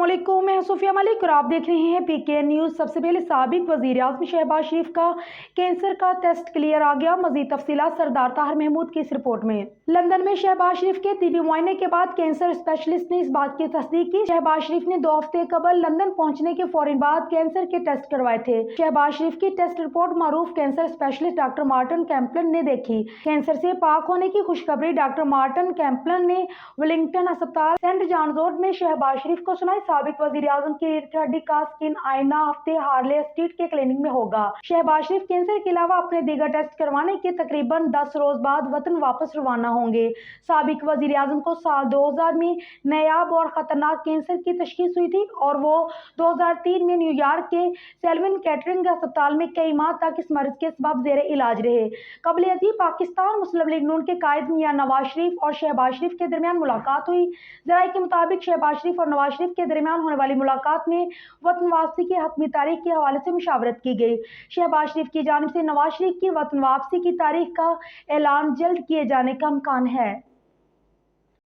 अस्सलामुअलैकुम, मैं सूफिया मलिक और आप देख रहे हैं पीके न्यूज़। सबसे पहले साबिक वज़ीर आज़म शहबाज शरीफ का कैंसर का टेस्ट क्लियर आ गया। मज़ीद तफसीलात सरदार ताहिर महमूद की इस रिपोर्ट में। लंदन में शहबाज शरीफ के तिबी मुआयने के बाद कैंसर स्पेशलिस्ट ने इस बात की तस्दीक की। शहबाज शरीफ ने 2 हफ्ते कबल लंदन पहुंचने के फौरन बाद कैंसर के टेस्ट करवाए थे। शहबाज शरीफ की टेस्ट रिपोर्ट मारूफ कैंसर स्पेशलिस्ट डॉक्टर मार्टिन कैम्पलन ने देखी। कैंसर से पाक होने की खुशखबरी डॉक्टर मार्टिन कैम्पलन ने वेलिंगटन अस्पताल सेंट जॉन्स वोर्ट में शहबाज शरीफ को सुनाई। साबिक वज़ीर आज़म की रीढ़ की हड्डी का स्किन आईना हफ्ते हार्ले स्ट्रीट के क्लिनिक में होगा। शहबाज शरीफ कैंसर के अलावा अपने दीगर टेस्ट करवाने के तकरीबन 10 रोज बाद वतन वापस रवाना होंगे। साबिक वज़ीर आज़म को साल 2000 में नायाब और खतरनाक कैंसर की तशखीस हुई थी और वो 2003 में न्यूयॉर्क के सेल्विन कैटरिंग अस्पताल में कई माह तक इस मर्ज के सबब जेर इलाज रहे। कबल अज़ीब पाकिस्तान मुस्लिम लीग नून के कायद मियां नवाज शरीफ और शहबाज शरीफ के दरमियान मुलाकात हुई। ज़राए के मुताबिक शहबाज शरीफ और नवाज शरीफ के दरमियान होने वाली मुलाकात में वतन वापसी की हतमी तारीख के हवाले से मुशावरत की गई। शहबाज शरीफ की जानिब से नवाज शरीफ की वतन वापसी की तारीख का ऐलान जल्द किए जाने का इम्कान है।